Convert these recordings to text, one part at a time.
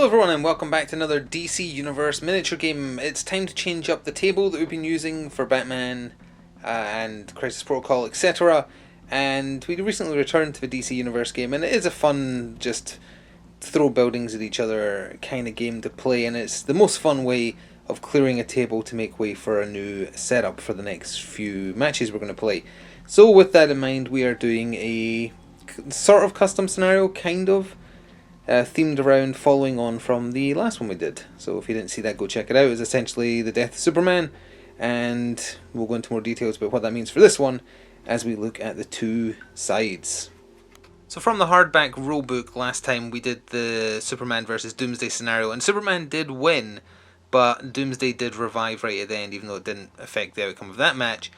Everyone and welcome back to another DC Universe miniature game. It's time to change up the table that we've been using for Batman and Crisis Protocol, etc. And we recently returned to the DC Universe game, and it is a fun, just throw buildings at each other kind of game to play, and it's the most fun way of clearing a table to make way for a new setup for the next few matches we're going to play. So with that in mind, we are doing a sort of custom scenario, kind of. Themed around following on from the last one we did. So if you didn't see that, go check it out. It's essentially the death of Superman, and we'll go into more details about what that means for this one as we look at the two sides. So from the hardback rulebook last time we did the Superman versus Doomsday scenario, and Superman did win, but Doomsday did revive right at the end, even though it didn't affect the outcome of that match.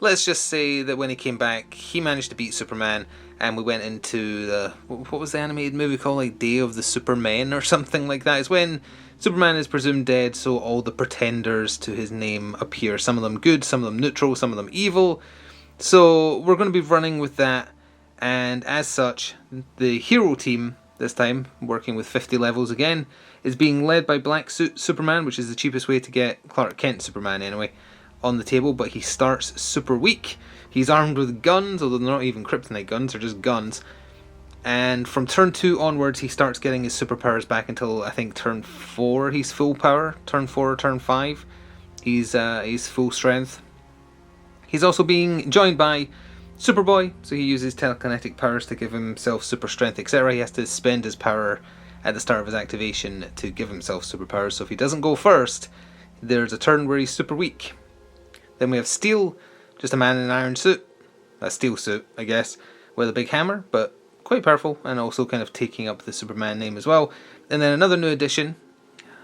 Let's just say that when he came back, he managed to beat Superman, and we went into the, what was the animated movie called, like Day of the Supermen or something like that. It's when Superman is presumed dead, so all the pretenders to his name appear. Some of them good, some of them neutral, some of them evil. So we're going to be running with that, and as such, the hero team, this time, working with 50 levels again, is being led by Black Suit Superman, which is the cheapest way to get Clark Kent Superman anyway, on the table, but he starts super weak. He's armed with guns, although they're not even kryptonite guns, they're just guns. And from turn 2 onwards, he starts getting his superpowers back until, I think, turn 4 he's full power. Turn 4 or turn 5, he's full strength. He's also being joined by Superboy, so he uses telekinetic powers to give himself super strength, etc. He has to spend his power at the start of his activation to give himself superpowers, so if he doesn't go first, there's a turn where he's super weak. Then we have Steel, just a man in an iron suit, a steel suit, I guess, with a big hammer, but quite powerful, and also kind of taking up the Superman name as well. And then another new addition,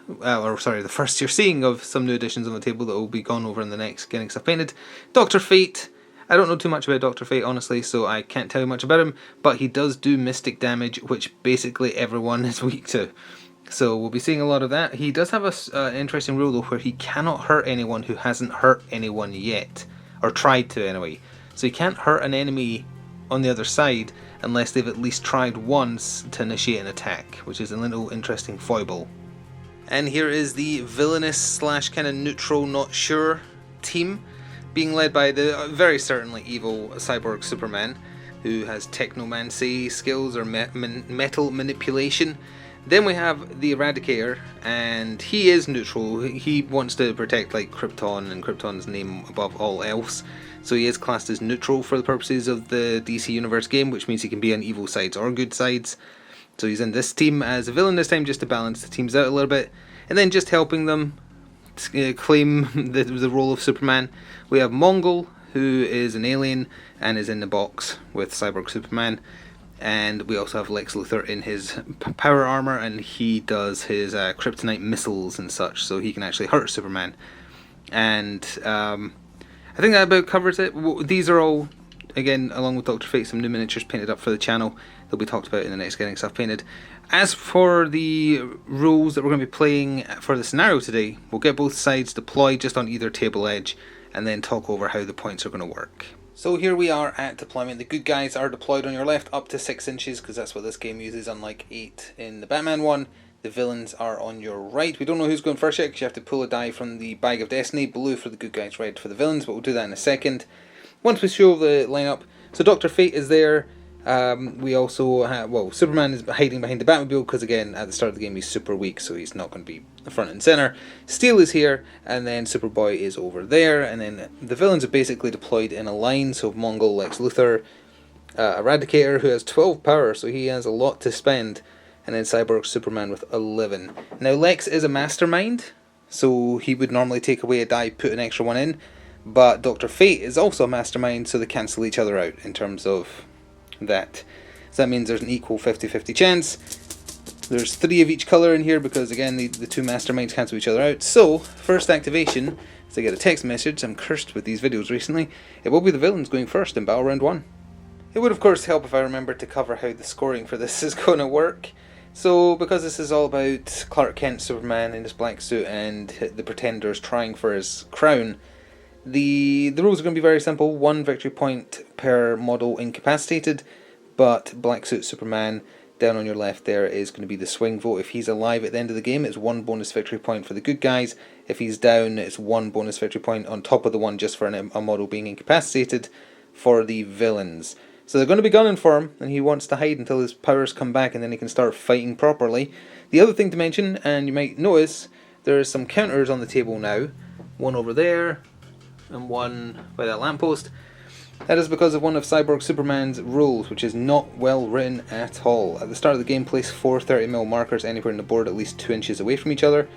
the first you're seeing of some new additions on the table that will be gone over in the next Getting Stuff Painted. Dr. Fate. I don't know too much about Dr. Fate, honestly, so I can't tell you much about him, but he does do mystic damage, which basically everyone is weak to. So we'll be seeing a lot of that. He does have an interesting rule though, where he cannot hurt anyone who hasn't hurt anyone yet, or tried to anyway. So he can't hurt an enemy on the other side unless they've at least tried once to initiate an attack, which is a little interesting foible. And here is the villainous slash kind of neutral, not sure team, being led by the very certainly evil Cyborg Superman, who has technomancy skills or metal manipulation. Then we have the Eradicator, and he is neutral. He wants to protect like Krypton and Krypton's name above all else. So he is classed as neutral for the purposes of the DC Universe game, which means he can be on evil sides or good sides. So he's in this team as a villain this time, just to balance the teams out a little bit. And then just helping them claim the role of Superman, we have Mongol, who is an alien and is in the box with Cyborg Superman. And we also have Lex Luthor in his power armor, and he does his kryptonite missiles and such, so he can actually hurt Superman. And I think that about covers it. These are all, again, along with Dr. Fate, some new miniatures painted up for the channel. They'll be talked about in the next Getting Stuff Painted. As for the rules that we're going to be playing for the scenario today, we'll get both sides deployed just on either table edge, and then talk over how the points are going to work. So here we are at deployment. The good guys are deployed on your left up to 6 inches, because that's what this game uses, unlike 8 in the Batman one. The villains are on your right. We don't know who's going first yet, because you have to pull a die from the Bag of Destiny. Blue for the good guys, red for the villains, but we'll do that in a second. Once we show the lineup, so Dr. Fate is there. We also have, Superman is hiding behind the Batmobile, because again, at the start of the game he's super weak, so he's not going to be front and center. Steel is here, and then Superboy is over there, and then the villains are basically deployed in a line, so Mongol, Lex Luthor, Eradicator, who has 12 power, so he has a lot to spend, and then Cyborg Superman with 11. Now Lex is a mastermind, so he would normally take away a die, put an extra one in, but Dr. Fate is also a mastermind, so they cancel each other out in terms of that. So that means there's an equal 50-50 chance. There's 3 of each colour in here because again the two masterminds cancel each other out. So first activation, as I get a text message, I'm cursed with these videos recently, it will be the villains going first in battle round 1. It would of course help if I remembered to cover how the scoring for this is going to work. So because this is all about Clark Kent Superman in his black suit and the pretenders trying for his crown, the rules are going to be very simple. 1 victory point per model incapacitated, but Black Suit Superman Down on your left there is going to be the swing vote. If he's alive at the end of the game, it's 1 bonus victory point for the good guys. If he's down, it's 1 bonus victory point on top of the one just for a model being incapacitated for the villains. So they're going to be gunning for him, and he wants to hide until his powers come back, and then he can start fighting properly. The other thing to mention, and you might notice, there are some counters on the table now. One over there, and one by that lamppost. That is because of one of Cyborg Superman's rules, which is not well written at all. At the start of the game, place 4 30mm markers anywhere on the board at least 2 inches away from each other.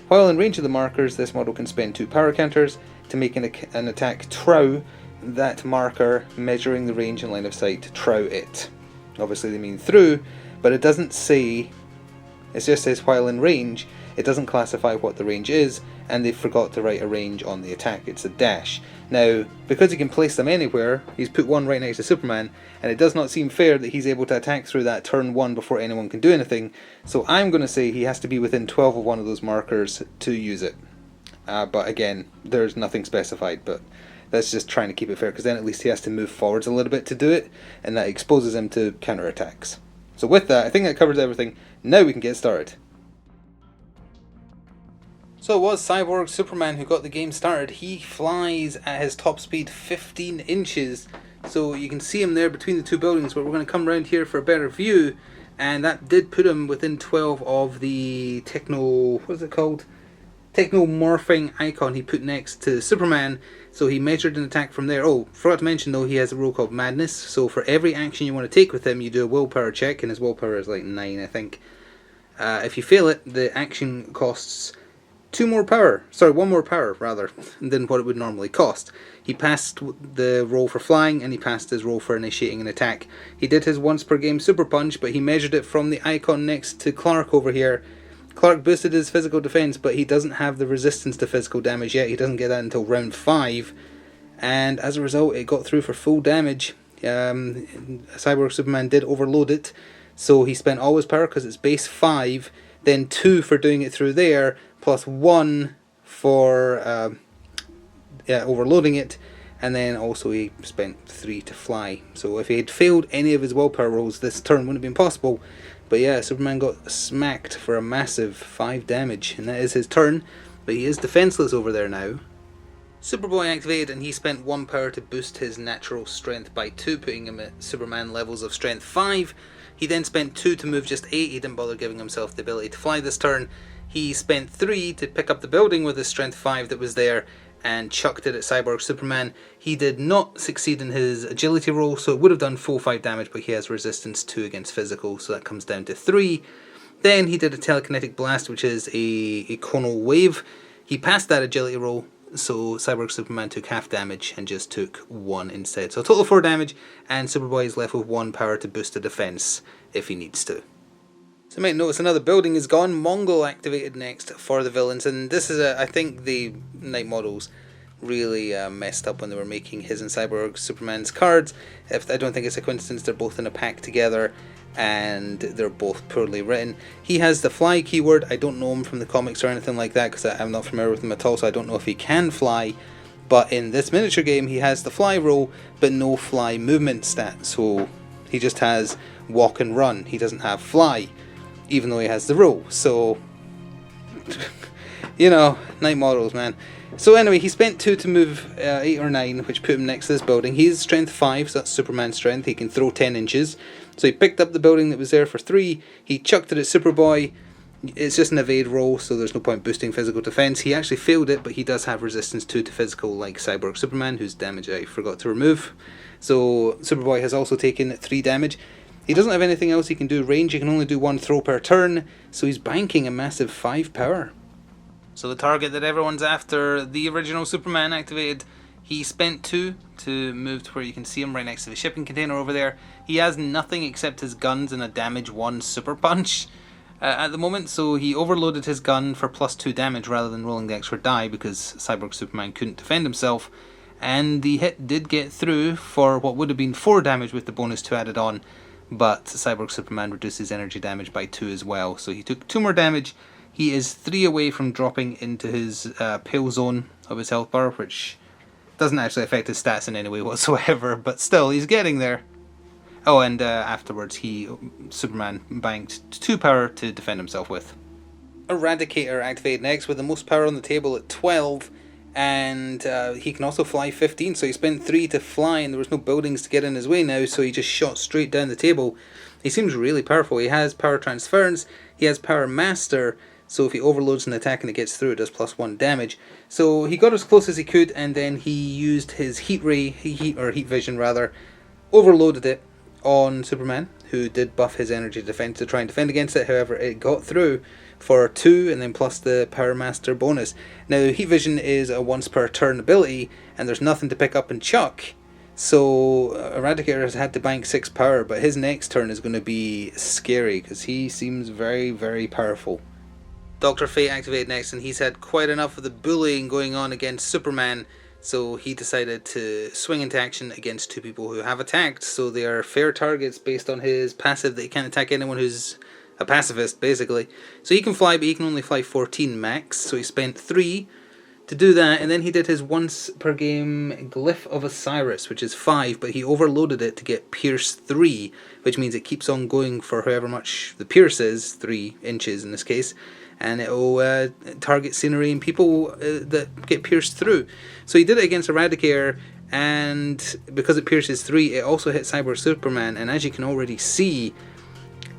While in range of the markers, this model can spend 2 power counters to make an attack trow that marker, measuring the range and line of sight to trow it. Obviously they mean through, but it doesn't say, it just says while in range. It doesn't classify what the range is, and they forgot to write a range on the attack. It's a dash. Now, because he can place them anywhere, he's put one right next to Superman, and it does not seem fair that he's able to attack through that turn 1 before anyone can do anything, so I'm going to say he has to be within 12 of one of those markers to use it. But again, there's nothing specified, but that's just trying to keep it fair, because then at least he has to move forwards a little bit to do it, and that exposes him to counterattacks. So with that, I think that covers everything. Now we can get started. So it was Cyborg Superman who got the game started. He flies at his top speed 15 inches. So you can see him there between the two buildings, but we're going to come around here for a better view. And that did put him within 12 of the technomorphing icon he put next to Superman. So he measured an attack from there. Oh, forgot to mention though, he has a rule called Madness. So for every action you want to take with him, you do a willpower check, and his willpower is like 9, I think. If you fail it, the action costs 1 more power rather than what it would normally cost. He passed the roll for flying, and he passed his roll for initiating an attack. He did his once per game super punch, but he measured it from the icon next to Clark over here. Clark boosted his physical defense, but he doesn't have the resistance to physical damage yet. He doesn't get that until round 5, and as a result it got through for full damage. Cyborg Superman did overload it, so he spent all his power because it's base 5, then 2 for doing it through there, plus 1 for overloading it, and then also he spent 3 to fly. So if he had failed any of his willpower rolls, this turn wouldn't have been possible. But yeah, Superman got smacked for a massive 5 damage, and that is his turn, but he is defenseless over there now. Superboy activated, and he spent 1 power to boost his natural strength by 2, putting him at Superman levels of strength 5. He then spent 2 to move just 8, he didn't bother giving himself the ability to fly this turn. He spent 3 to pick up the building with his strength 5 that was there, and chucked it at Cyborg Superman. He did not succeed in his agility roll, so it would have done full 5 damage, but he has resistance 2 against physical, so that comes down to 3. Then he did a telekinetic blast, which is a conal wave. He passed that agility roll, so Cyborg Superman took half damage and just took 1 instead. So a total of 4 damage, and Superboy is left with 1 power to boost the defense if he needs to. So you might notice another building is gone. Mongol activated next for the villains, and this is I think the Night models really messed up when they were making his and Cyborg Superman's cards. I don't think it's a coincidence they're both in a pack together, and they're both poorly written. He has the fly keyword. I don't know him from the comics or anything like that, because I'm not familiar with him at all, so I don't know if he can fly. But in this miniature game, he has the fly roll, but no fly movement stat. So he just has walk and run. He doesn't have fly, even though he has the roll. So, you know, Night models, man. So anyway, he spent 2 to move 8 or 9, which put him next to this building. He's strength 5, so that's Superman's strength. He can throw 10 inches. So he picked up the building that was there for 3. He chucked it at Superboy. It's just an evade roll, so there's no point boosting physical defense. He actually failed it, but he does have resistance 2 to physical, like Cyborg Superman, whose damage I forgot to remove. So Superboy has also taken 3 damage. He doesn't have anything else he can do range. He can only do 1 throw per turn, so he's banking a massive 5 power. So the target that everyone's after, the original Superman activated, he spent 2 to move to where you can see him right next to the shipping container over there. He has nothing except his guns and a damage 1 super punch at the moment, so he overloaded his gun for +2 damage rather than rolling the extra die, because Cyborg Superman couldn't defend himself. And the hit did get through for what would have been 4 damage with the bonus 2 added on, but Cyborg Superman reduced his energy damage by 2 as well, so he took 2 more damage. He is 3 away from dropping into his pale zone of his health bar, which doesn't actually affect his stats in any way whatsoever, but still, he's getting there. Oh, and afterwards Superman banked 2 power to defend himself with. Eradicator activated next with the most power on the table at 12, and he can also fly 15, so he spent 3 to fly, and there was no buildings to get in his way now, so he just shot straight down the table. He seems really powerful. He has power transference, he has power master, so if he overloads an attack and it gets through, it does +1 damage. So he got as close as he could, and then he used his heat vision rather, overloaded it on Superman, who did buff his energy defense to try and defend against it. However, it got through for 2, and then plus the Power Master bonus. Now, Heat Vision is a once per turn ability, and there's nothing to pick up and chuck, so Eradicator has had to bank 6 power, but his next turn is going to be scary, because he seems very, very powerful. Dr. Fate activated next, and he's had quite enough of the bullying going on against Superman, so he decided to swing into action against 2 people who have attacked, so they are fair targets based on his passive that he can't attack anyone who's a pacifist, basically. So he can fly, but he can only fly 14 max, so he spent 3 to do that, and then he did his once per game Glyph of Osiris, which is 5, but he overloaded it to get Pierce 3, which means it keeps on going for however much the Pierce is, 3 inches in this case, and it'll target scenery and people that get pierced through. So he did it against Eradicator, and because it pierces 3, it also hit Cyborg Superman, and as you can already see,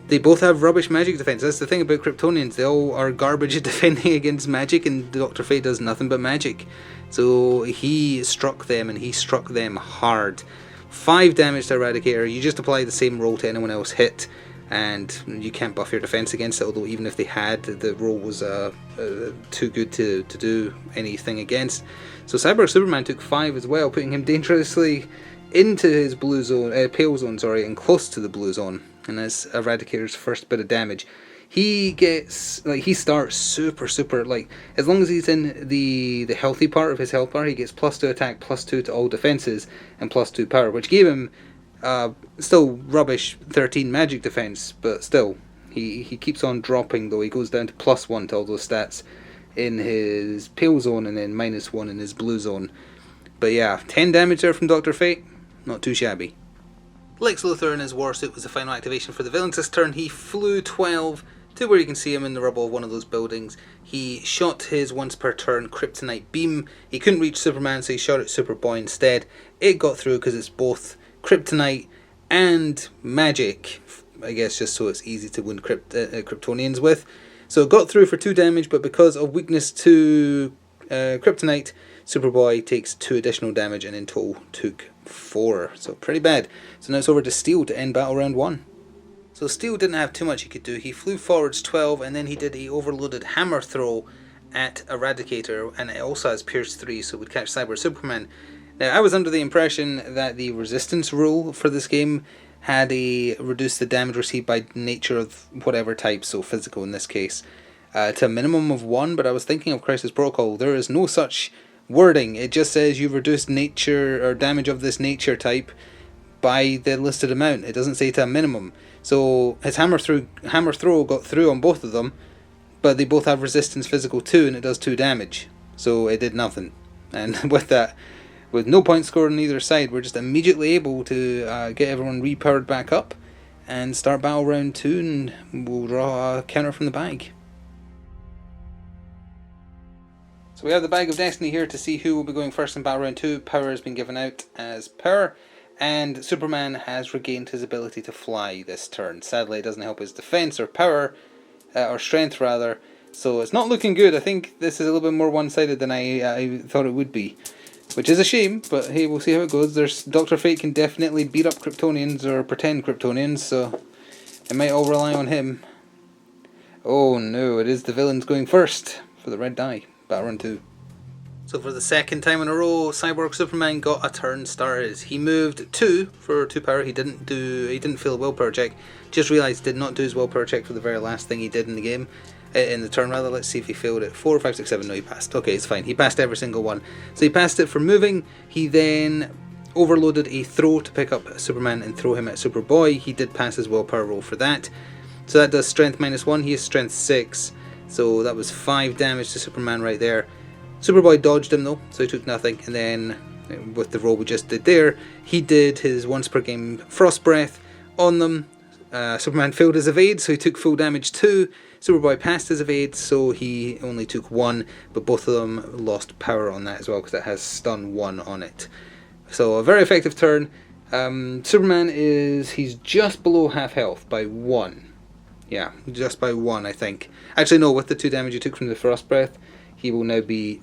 they both have rubbish magic defense. That's the thing about Kryptonians. They all are garbage at defending against magic, and Dr. Fate does nothing but magic. So he struck them, and he struck them hard. 5 damage to Eradicator. You just apply the same roll to anyone else hit, and you can't buff your defense against it, although even if they had, the roll was too good to do anything against. So Cyborg Superman took 5 as well, putting him dangerously into his blue zone, pale zone, and close to the blue zone. And that's Eradicator's first bit of damage. He gets, he starts super, as long as he's in the healthy part of his health bar, he gets +2 attack, +2 to all defenses, and +2 power, which gave him still rubbish 13 magic defense, but still, he keeps on dropping, though. He goes down to +1 to all those stats in his pale zone, and then -1 in his blue zone. But yeah, 10 damage there from Dr. Fate, not too shabby. Lex Luthor in his warsuit was the final activation for the villains this turn. He flew 12 to where you can see him in the rubble of one of those buildings. He shot his once per turn kryptonite beam. He couldn't reach Superman, so he shot at Superboy instead. It got through because it's both kryptonite and magic, I guess, just so it's easy to wound Kryptonians with. So it got through for 2 damage, but because of weakness to kryptonite, Superboy takes 2 additional damage, and in total took 4, so pretty bad. So now it's over to Steel to end battle round 1. So Steel didn't have too much he could do. He flew forwards 12, and then he did a overloaded hammer throw at Eradicator, and it also has Pierce 3, so it would catch Cyborg Superman. Now, I was under the impression that the resistance rule for this game had reduced the damage received by nature of whatever type, so physical in this case, to a minimum of 1, but I was thinking of Crisis Protocol. There is no such wording. It just says you've reduced nature or damage of this nature type by the listed amount. It doesn't say to a minimum. So his hammer throw got through on both of them, but they both have resistance physical 2, and it does 2 damage. So it did nothing. And with that, with no points scored on either side, we're just immediately able to get everyone repowered back up and start battle round 2, and we'll draw a counter from the bag. So we have the Bag of Destiny here to see who will be going first in battle round 2. Power has been given out as power, and Superman has regained his ability to fly this turn. Sadly, it doesn't help his defense or power, or strength rather, so it's not looking good. I think this is a little bit more one-sided than I thought it would be, which is a shame, but hey, we'll see how it goes. Dr. Fate can definitely beat up Kryptonians, or pretend Kryptonians, so it might all rely on him. Oh no, it is the villains going first for the red die. Battle round 2. So for the second time in a row, Cyborg Superman got a turn started. He moved 2 for 2 power. He didn't fail a willpower check. Just realised did not do his willpower check for the very last thing he did in the game. In the turn rather. Let's see if he failed it. 4, 5, 6, 7. No, he passed. Okay, it's fine. He passed every single one. So he passed it for moving. He then overloaded a throw to pick up Superman and throw him at Superboy. He did pass his willpower roll for that. So that does strength -1. He has strength 6. So that was 5 damage to Superman right there. Superboy dodged him though, so he took nothing. And then with the roll we just did there, he did his once per game Frost Breath on them. Superman failed his evade, so he took full damage 2. Superboy passed his evade, so he only took 1, but both of them lost power on that as well, because it has stun 1 on it. So a very effective turn. Superman he's just below half health by 1. Yeah, just by 1, I think. Actually, no, with the 2 damage he took from the Frost Breath, he will now be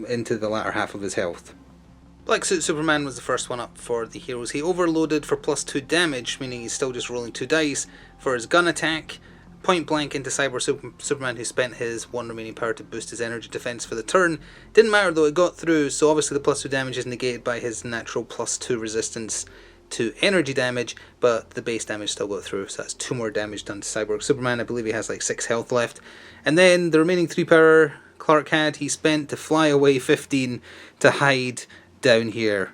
into the latter half of his health. Black Suit Superman was the first one up for the heroes. He overloaded for +2 damage, meaning he's still just rolling 2 dice for his gun attack, point blank into Cyborg Superman, who spent his 1 remaining power to boost his energy defense for the turn. Didn't matter though, it got through, so obviously the +2 damage is negated by his natural +2 resistance to energy damage, but the base damage still got through, so that's 2 more damage done to Cyborg Superman. I believe he has like 6 health left. And then the remaining 3 power Clark had, he spent to fly away 15 to hide down here.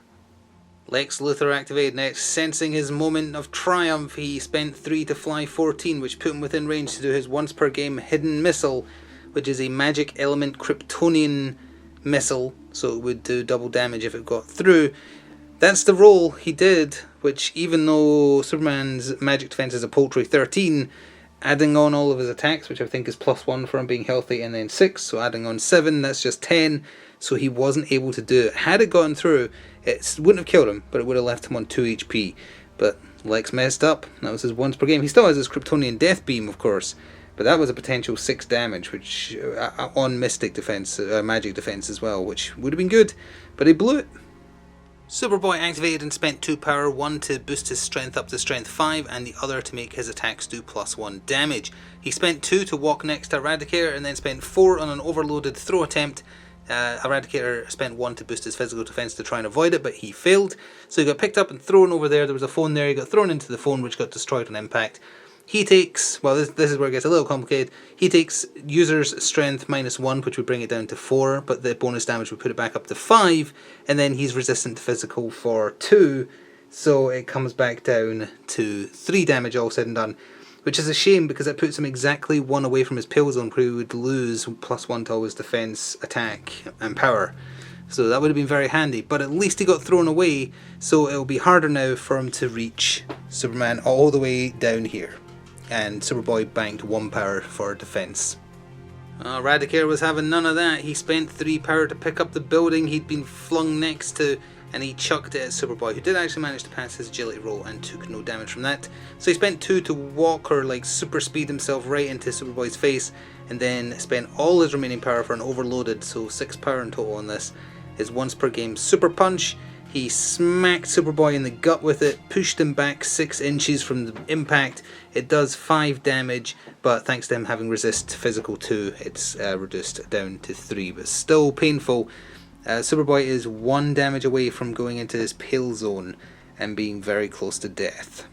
Lex Luthor activated next. Sensing his moment of triumph, he spent 3 to fly 14, which put him within range to do his once per game hidden missile, which is a magic element Kryptonian missile, so it would do double damage if it got through. That's the roll he did, which even though Superman's magic defense is a paltry 13, adding on all of his attacks, which I think is +1 for him being healthy, and then 6, so adding on 7, that's just 10, so he wasn't able to do it. Had it gone through, it wouldn't have killed him, but it would have left him on 2 HP. But Lex messed up. That was his once per game. He still has his Kryptonian Death Beam, of course, but that was a potential 6 damage, which on Mystic defense, magic defense as well, which would have been good, but he blew it. Superboy activated and spent 2 power, 1 to boost his strength up to strength 5 and the other to make his attacks do +1 damage. He spent 2 to walk next to Eradicator and then spent 4 on an overloaded throw attempt. Eradicator spent 1 to boost his physical defense to try and avoid it, but he failed. So he got picked up and thrown over there. There was a phone there. He got thrown into the phone, which got destroyed on impact. He takes, well, this is where it gets a little complicated. He takes user's strength -1, which would bring it down to 4, but the bonus damage would put it back up to 5, and then he's resistant to physical for 2, so it comes back down to 3 damage all said and done, which is a shame because it puts him exactly 1 away from his pill zone, where he would lose +1 to all his defense, attack, and power. So that would have been very handy, but at least he got thrown away, so it'll be harder now for him to reach Superman all the way down here. And Superboy banked 1 power for defense. Eradicator was having none of that. He spent 3 power to pick up the building he'd been flung next to, and he chucked it at Superboy, who did actually manage to pass his agility roll and took no damage from that. So he spent 2 to walk or like super speed himself right into Superboy's face, and then spent all his remaining power for an overloaded, so 6 power in total on this. His once per game super punch. He smacked Superboy in the gut with it, pushed him back 6 inches from the impact. It does 5 damage, but thanks to him having resist physical 2, it's reduced down to 3, but still painful. Superboy is 1 damage away from going into his pill zone and being very close to death.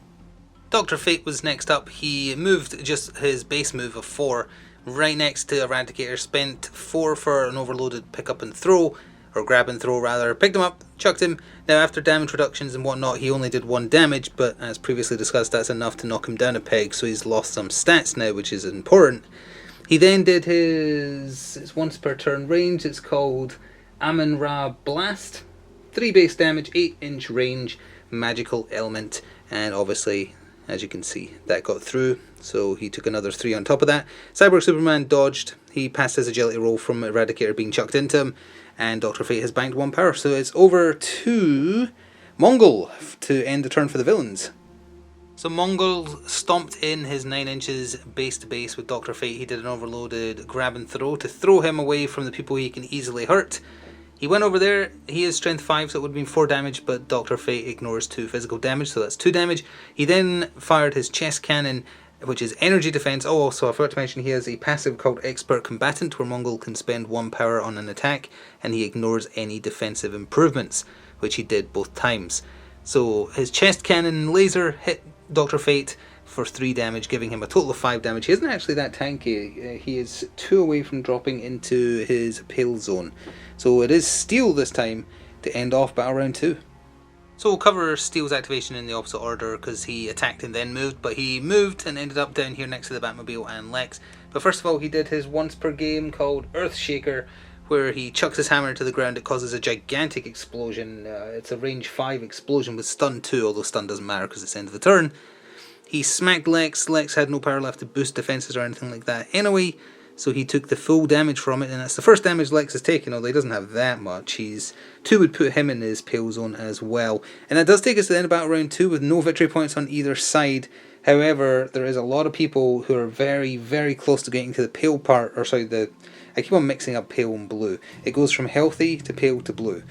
Dr. Fate was next up. He moved just his base move of 4 right next to Eradicator, spent 4 for an overloaded pick up and throw, or grab and throw rather, picked him up, chucked him. Now after damage reductions and whatnot, he only did 1 damage, but as previously discussed, that's enough to knock him down a peg, so he's lost some stats now, which is important. He then did his once per turn range. It's called Amun-Ra Blast. 3 base damage, 8-inch range, magical element, and obviously, as you can see, that got through, so he took another 3 on top of that. Cyborg Superman dodged. He passed his agility roll from Eradicator being chucked into him, and Dr. Fate has banked 1 power, so it's over to Mongol to end the turn for the villains. So Mongol stomped in his 9 inches base to base with Dr. Fate. He did an overloaded grab and throw to throw him away from the people he can easily hurt. He went over there. He is strength 5, so it would have been 4 damage, but Dr. Fate ignores 2 physical damage, so that's 2 damage. He then fired his chest cannon, which is energy defense. Oh, also I forgot to mention he has a passive called Expert Combatant, where Mongol can spend 1 power on an attack, and he ignores any defensive improvements, which he did both times. So his chest cannon laser hit Dr. Fate for 3 damage, giving him a total of 5 damage. He isn't actually that tanky. He is 2 away from dropping into his pale zone. So it is Steel this time to end off Battle Round 2. So we'll cover Steel's activation in the opposite order because he attacked and then moved, but he moved and ended up down here next to the Batmobile and Lex. But first of all, he did his once per game called Earthshaker, where he chucks his hammer into the ground. It causes a gigantic explosion. It's a range 5 explosion with stun 2, although stun doesn't matter because it's the end of the turn. He smacked Lex. Lex had no power left to boost defenses or anything like that anyway, so he took the full damage from it, and that's the first damage Lex has taken, although he doesn't have that much. 2 would put him in his pale zone as well. And that does take us to the end of Battle Round 2 with no victory points on either side. However, there is a lot of people who are very, very close to getting to the pale part, or sorry, I keep on mixing up pale and blue. It goes from healthy to pale to blue.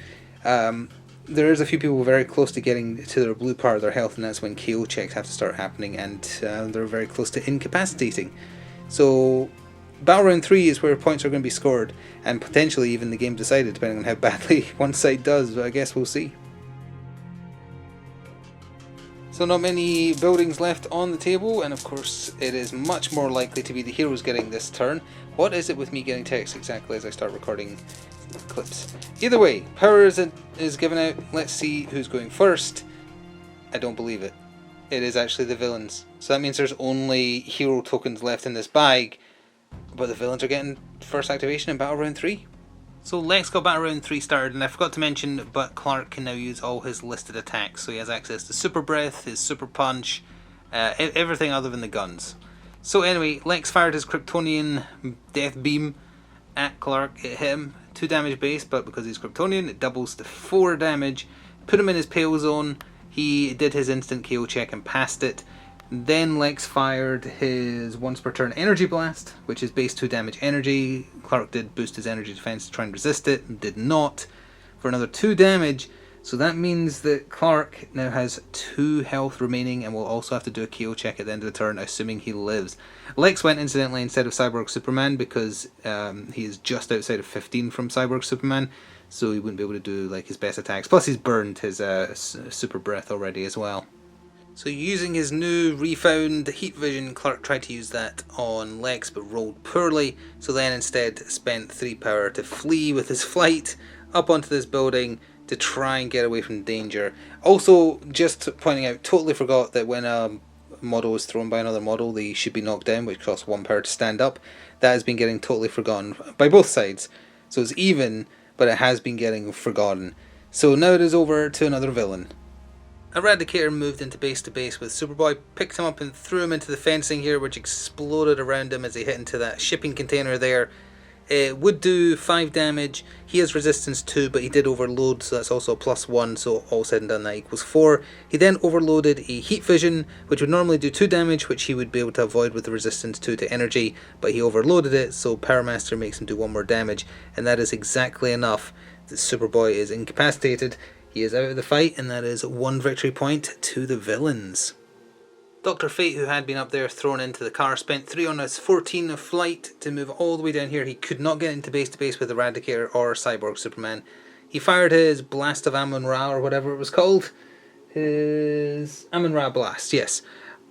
There is a few people very close to getting to their blue part of their health, and that's when KO checks have to start happening, and they're very close to incapacitating. So Battle Round 3 is where points are going to be scored, and potentially even the game decided, depending on how badly one side does, but I guess we'll see. So not many buildings left on the table, and of course it is much more likely to be the heroes getting this turn. What is it with me getting text exactly as I start recording clips? Either way, power is given out. Let's see who's going first. I don't believe it. It is actually the villains. So that means there's only hero tokens left in this bag, but the villains are getting first activation in Battle Round 3. So Lex got Battle Round 3 started, and I forgot to mention, but Clark can now use all his listed attacks. So he has access to Super Breath, his Super Punch, everything other than the guns. So anyway, Lex fired his Kryptonian Death Beam at Clark. It hit him, 2 damage base, but because he's Kryptonian, it doubles to 4 damage. Put him in his pale zone. He did his instant KO check and passed it. Then Lex fired his once per turn energy blast, which is base 2 damage energy. Clark did boost his energy defense to try and resist it, and did not, for another 2 damage. So that means that Clark now has 2 health remaining, and will also have to do a KO check at the end of the turn, assuming he lives. Lex went incidentally instead of Cyborg Superman because he is just outside of 15 from Cyborg Superman, so he wouldn't be able to do like his best attacks. Plus he's burned his Super Breath already as well. So using his new refound heat vision, Clark tried to use that on Lex but rolled poorly, so then instead spent 3 power to flee with his flight up onto this building to try and get away from danger. Also, just pointing out, totally forgot that when a model is thrown by another model, they should be knocked down, which costs 1 power to stand up. That has been getting totally forgotten by both sides. So it's even, but it has been getting forgotten. So now it is over to another villain. Eradicator moved into base to base with Superboy, picked him up and threw him into the fencing here, which exploded around him as he hit into that shipping container there. It would do 5 damage. He has resistance 2, but he did overload, so that's also a +1, so all said and done that equals 4. He then overloaded a heat vision, which would normally do 2 damage, which he would be able to avoid with the resistance 2 to energy, but he overloaded it, so Power Master makes him do 1 more damage, and that is exactly enough. The Superboy is incapacitated. He is out of the fight, and that is 1 victory point to the villains. Dr. Fate, who had been up there thrown into the car, spent 3 on his 14 of flight to move all the way down here. He could not get into base to base with Eradicator or Cyborg Superman. He fired his Blast of Amun-Ra, or whatever it was called. His Amun-Ra Blast, yes.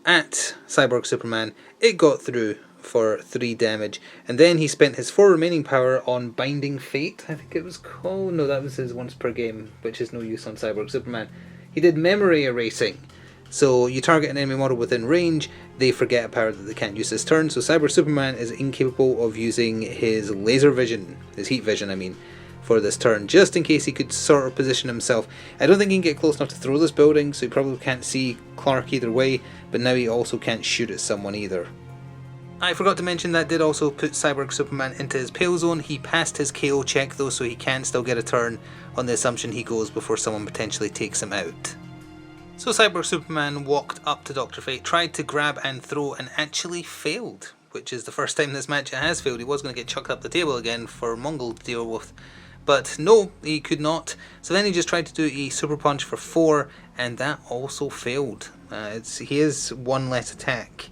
At Cyborg Superman. It got through for 3 damage. And then he spent his 4 remaining power on Binding Fate, I think it was called. No, that was his once per game, which is no use on Cyborg Superman. He did Memory Erasing. So you target an enemy model within range, they forget a power that they can't use this turn, so Cyborg Superman is incapable of using his laser vision, his heat vision I mean, for this turn, just in case he could sort of position himself. I don't think he can get close enough to throw this building, so he probably can't see Clark either way, but now he also can't shoot at someone either. I forgot to mention that did also put Cyborg Superman into his pale zone. He passed his KO check though, so he can still get a turn on the assumption he goes before someone potentially takes him out. So Cyborg Superman walked up to Dr. Fate, tried to grab and throw, and actually failed, which is the first time this match it has failed. He was going to get chucked up the table again for Mongol to deal with, but no, he could not. So then he just tried to do a Super Punch for 4, and that also failed. He is 1 less attack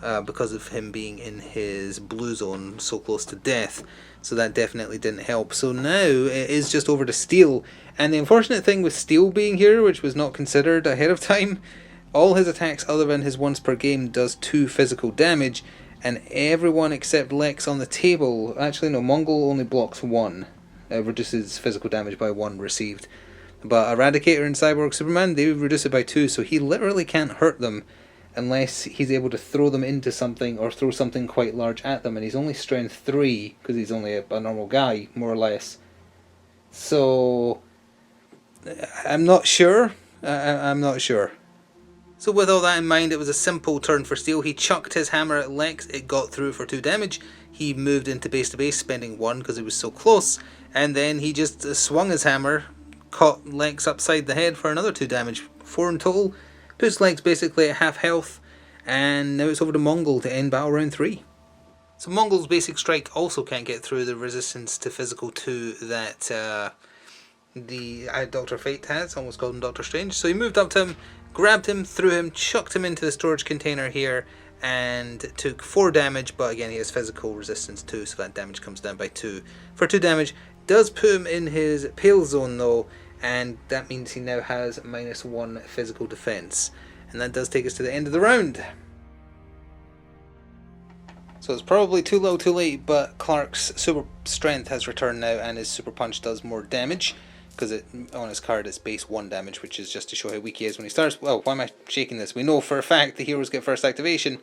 because of him being in his blue zone so close to death, so that definitely didn't help. So now it is just over to Steel. And the unfortunate thing with Steel being here, which was not considered ahead of time, all his attacks other than his once per game does 2 physical damage, and everyone except Lex on the table, actually no, Mongol only blocks 1, reduces physical damage by 1 received. But Eradicator and Cyborg Superman, they reduce it by 2, so he literally can't hurt them unless he's able to throw them into something or throw something quite large at them, and he's only strength 3, because he's only a normal guy, more or less. So I'm not sure. I'm not sure. So with all that in mind, it was a simple turn for Steel. He chucked his hammer at Lex, it got through for 2 damage. He moved into base to base, spending 1 because he was so close, and then he just swung his hammer, caught Lex upside the head for another 2 damage. 4 in total, puts Lex basically at half health, and now it's over to Mongol to end battle round 3. So Mongol's basic strike also can't get through the resistance to physical 2 that Dr. Fate has, almost called him Doctor Strange. So he moved up to him, grabbed him, threw him, chucked him into the storage container here, and took 4 damage, but again he has physical resistance too, so that damage comes down by 2. For 2 damage, does put him in his pale zone though, and that means he now has -1 physical defense. And that does take us to the end of the round. So it's probably too little too late, but Clark's super strength has returned now, and his super punch does more damage, because on his card it's base 1 damage, which is just to show how weak he is when he starts. Well, why am I shaking this? We know for a fact the heroes get first activation.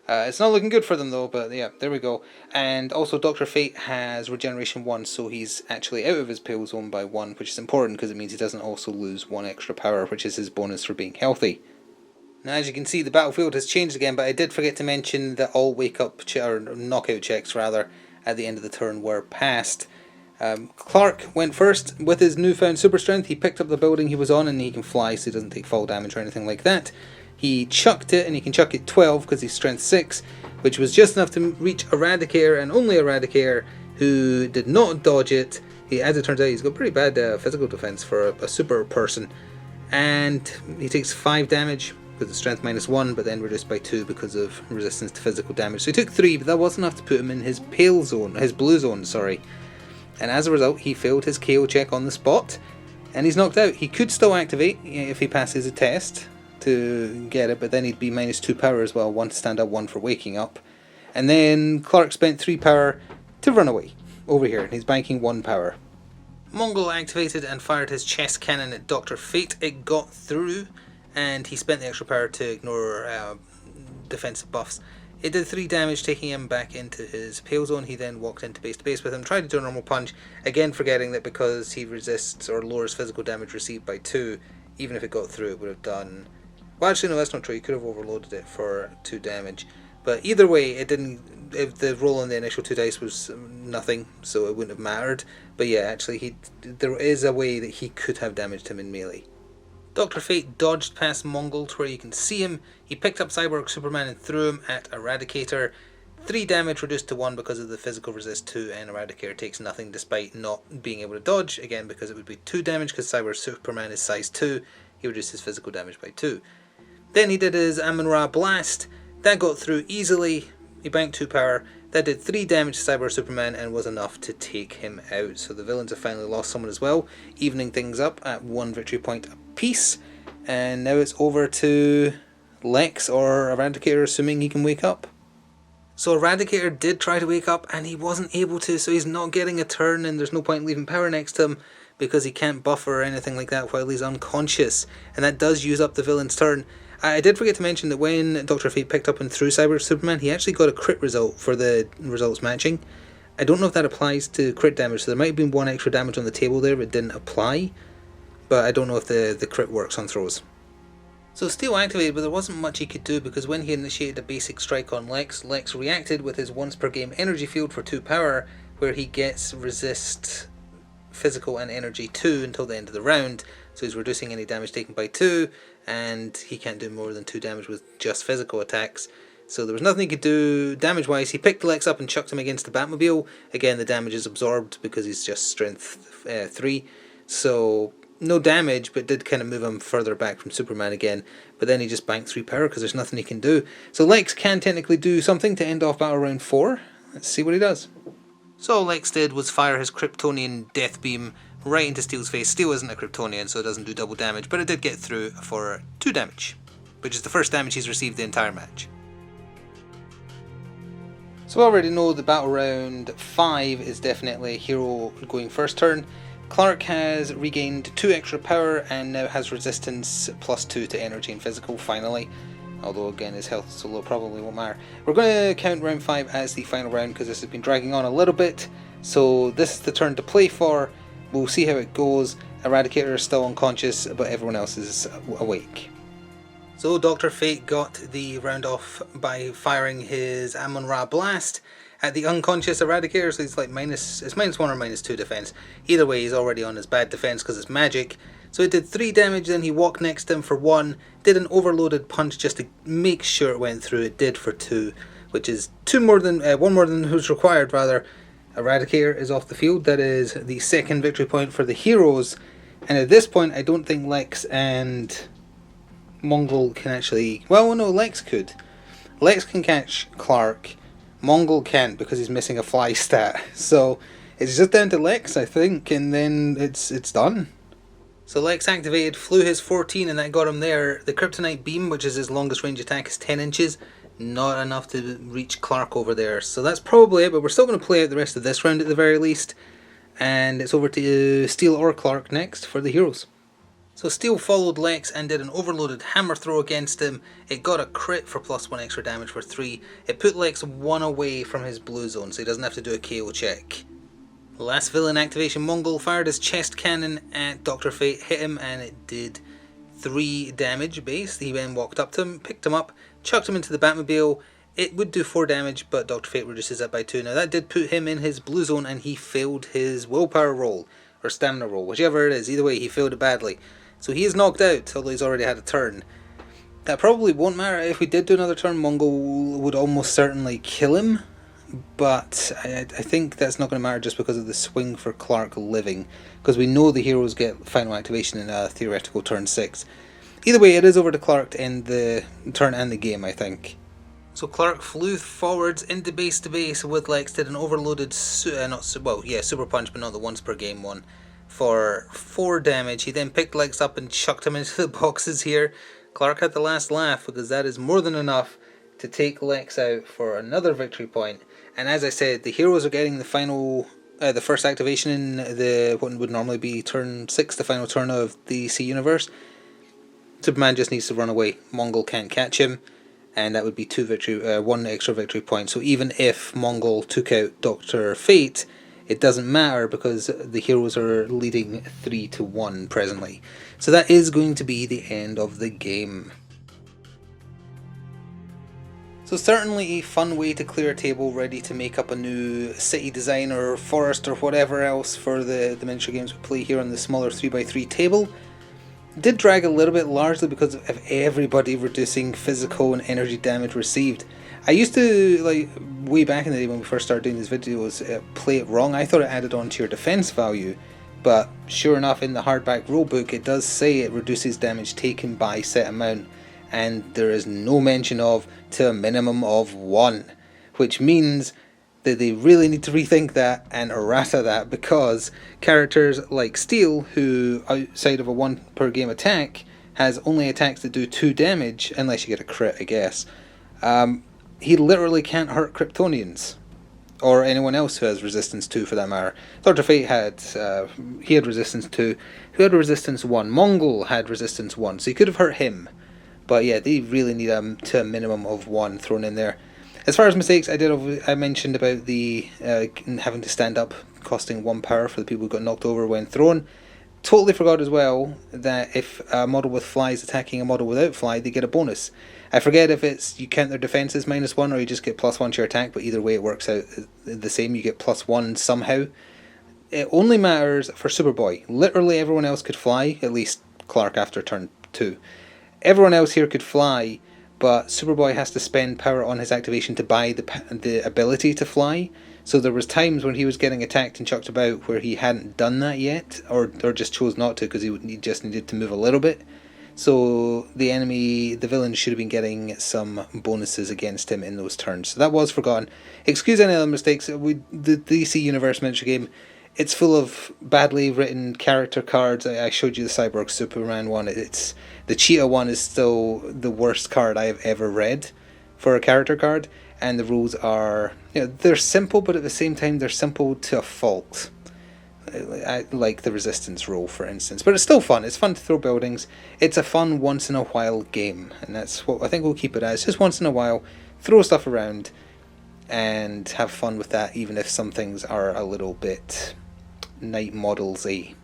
It's not looking good for them though, but yeah, there we go. And also Dr. Fate has regeneration 1, so he's actually out of his pale zone by 1, which is important because it means he doesn't also lose 1 extra power, which is his bonus for being healthy. Now as you can see, the battlefield has changed again, but I did forget to mention that all wake-up or knockout checks rather at the end of the turn were passed. Clark went first with his newfound super strength. He picked up the building he was on, and he can fly, so he doesn't take fall damage or anything like that. He chucked it, and he can chuck it 12 because he's strength 6, which was just enough to reach Eradicator, and only Eradicator, who did not dodge it. As it turns out, he's got pretty bad physical defense for a super person, and he takes 5 damage with the strength -1, but then reduced by 2 because of resistance to physical damage. So he took 3, but that wasn't enough to put him in his pale zone, his blue zone, sorry. And as a result, he failed his KO check on the spot, and he's knocked out. He could still activate if he passes a test to get it, but then he'd be -2 power as well, 1 to stand up, 1 for waking up. And then Clark spent 3 power to run away over here, and he's banking 1 power. Mongol activated and fired his chest cannon at Dr. Fate. It got through, and he spent the extra power to ignore defensive buffs. It did 3 damage, taking him back into his pale zone. He then walked into base to base with him, tried to do a normal punch, again forgetting that because he resists or lowers physical damage received by 2, even if it got through it would have done... Well actually no, that's not true, he could have overloaded it for 2 damage. But either way, it didn't... If the roll on the initial 2 dice was nothing, so it wouldn't have mattered. But yeah, actually there is a way that he could have damaged him in melee. Dr. Fate dodged past Mongol to where you can see him. He picked up Cyborg Superman and threw him at Eradicator. 3 damage reduced to 1 because of the physical resist 2, and Eradicator takes nothing despite not being able to dodge, again because it would be 2 damage because Cyborg Superman is size 2. He reduced his physical damage by 2. Then he did his Amun-Ra Blast. That got through easily. He banked 2 power. That did 3 damage to Cyborg Superman and was enough to take him out. So the villains have finally lost someone as well, evening things up at 1 victory point apiece. And now it's over to Lex or Eradicator, assuming he can wake up. So Eradicator did try to wake up and he wasn't able to, so he's not getting a turn, and there's no point in leaving power next to him because he can't buffer or anything like that while he's unconscious. And that does use up the villain's turn. I did forget to mention that when Dr. Fate picked up and threw Cyborg Superman, he actually got a crit result for the results matching. I don't know if that applies to crit damage, so there might have been 1 extra damage on the table there but it didn't apply. But I don't know if the crit works on throws. So Steel activated, but there wasn't much he could do because when he initiated a basic strike on Lex, Lex reacted with his once per game energy field for 2 power, where he gets resist physical and energy 2 until the end of the round. So he's reducing any damage taken by 2, and he can't do more than 2 damage with just physical attacks. So there was nothing he could do damage-wise. He picked Lex up and chucked him against the Batmobile. Again, the damage is absorbed because he's just strength 3. So no damage, but did kind of move him further back from Superman again. But then he just banked 3 power because there's nothing he can do. So Lex can technically do something to end off battle round 4. Let's see what he does. So all Lex did was fire his Kryptonian death beam right into Steel's face. Steel isn't a Kryptonian, so it doesn't do double damage, but it did get through for 2 damage, which is the first damage he's received the entire match. So we already know the battle round 5 is definitely hero going first turn. Clark has regained 2 extra power and now has resistance +2 to energy and physical finally. Although again his health is so low, probably won't matter. We're going to count round 5 as the final round because this has been dragging on a little bit. So this is the turn to play for. We'll see how it goes. Eradicator is still unconscious, but everyone else is awake. So Dr. Fate got the round off by firing his Amon-Ra blast at the unconscious Eradicator, so he's like it's -1 or -2 defense. Either way, he's already on his bad defense because it's magic. So it did 3 damage, then he walked next to him for 1, did an overloaded punch just to make sure it went through. It did for 2, which is 1 more than who's required, rather. Eradicator is off the field. That is the second victory point for the heroes. And at this point, I don't think Lex and Mongol can actually... Well, no, Lex could. Lex can catch Clark. Mongol can't because he's missing a fly stat. So it's just down to Lex, I think, and then it's done. So Lex activated, flew his 14, and that got him there. The Kryptonite Beam, which is his longest range attack, is 10 inches. Not enough to reach Clark over there. So that's probably it, but we're still going to play out the rest of this round at the very least. And it's over to Steel or Clark next for the heroes. So Steel followed Lex and did an overloaded hammer throw against him. It got a crit for +1 extra damage for 3. It put Lex 1 away from his blue zone, so he doesn't have to do a KO check. Last villain activation, Mongol fired his chest cannon at Dr. Fate, hit him, and it did 3 damage base. He then walked up to him, picked him up, chucked him into the Batmobile. It would do 4 damage, but Dr. Fate reduces that by 2. Now that did put him in his blue zone, and he failed his willpower roll, or stamina roll, whichever it is. Either way, he failed it badly. So he is knocked out, although he's already had a turn. That probably won't matter. If we did do another turn, Mongol would almost certainly kill him. But I think that's not going to matter just because of the swing for Clark living. Because we know the heroes get final activation in a theoretical turn 6. Either way, it is over to Clark to end the turn and the game, I think. So Clark flew forwards into base to base with Lex, did an overloaded, super punch, but not the once per game one, for 4 damage. He then picked Lex up and chucked him into the boxes here. Clark had the last laugh because that is more than enough to take Lex out for another victory point. And as I said, the heroes are getting the first activation in the what would normally be turn 6, the final turn of the DC Universe. Superman just needs to run away. Mongol can't catch him, and that would be 1 extra victory point. So even if Mongol took out Dr. Fate, it doesn't matter because the heroes are leading 3-1 presently. So that is going to be the end of the game. So certainly a fun way to clear a table ready to make up a new city design or forest or whatever else for the miniature games we play here on the smaller 3x3 table. Did drag a little bit largely because of everybody reducing physical and energy damage received. I used to, way back in the day when we first started doing these videos, play it wrong. I thought it added on to your defense value, but sure enough in the hardback rulebook it does say it reduces damage taken by set amount, and there is no mention of to a minimum of 1, which means that they really need to rethink that and errata that, because characters like Steel, who outside of a 1 per game attack has only attacks that do 2 damage, unless you get a crit I guess, he literally can't hurt Kryptonians or anyone else who has resistance 2 for that matter. Dr. Fate had resistance 2, who had resistance 1. Mongol had resistance 1, so he could have hurt him. But yeah, they really need to a minimum of 1 thrown in there. As far as mistakes, I mentioned about the having to stand up costing 1 power for the people who got knocked over when thrown. Totally forgot as well that if a model with fly is attacking a model without fly, they get a bonus. I forget if it's you count their defenses -1 or you just get +1 to your attack, but either way it works out the same. You get +1 somehow. It only matters for Superboy. Literally everyone else could fly, at least Clark after turn 2. Everyone else here could fly, but Superboy has to spend power on his activation to buy the ability to fly. So there was times when he was getting attacked and chucked about where he hadn't done that yet, or just chose not to because he just needed to move a little bit. So the villain should have been getting some bonuses against him in those turns. So that was forgotten. Excuse any other mistakes. The DC Universe miniature game, it's full of badly written character cards. I showed you the Cyborg Superman one. The Cheetah one is still the worst card I have ever read for a character card, and the rules are, they're simple, but at the same time they're simple to a fault. I like the resistance rule, for instance, but it's still fun. It's fun to throw buildings. It's a fun once in a while game, and that's what I think we'll keep it as. Just once in a while, throw stuff around and have fun with that, even if some things are a little bit night models-y.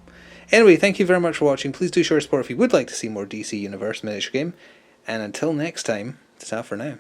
Anyway, thank you very much for watching. Please do show your support if you would like to see more DC Universe miniature game, And until next time, ta for now.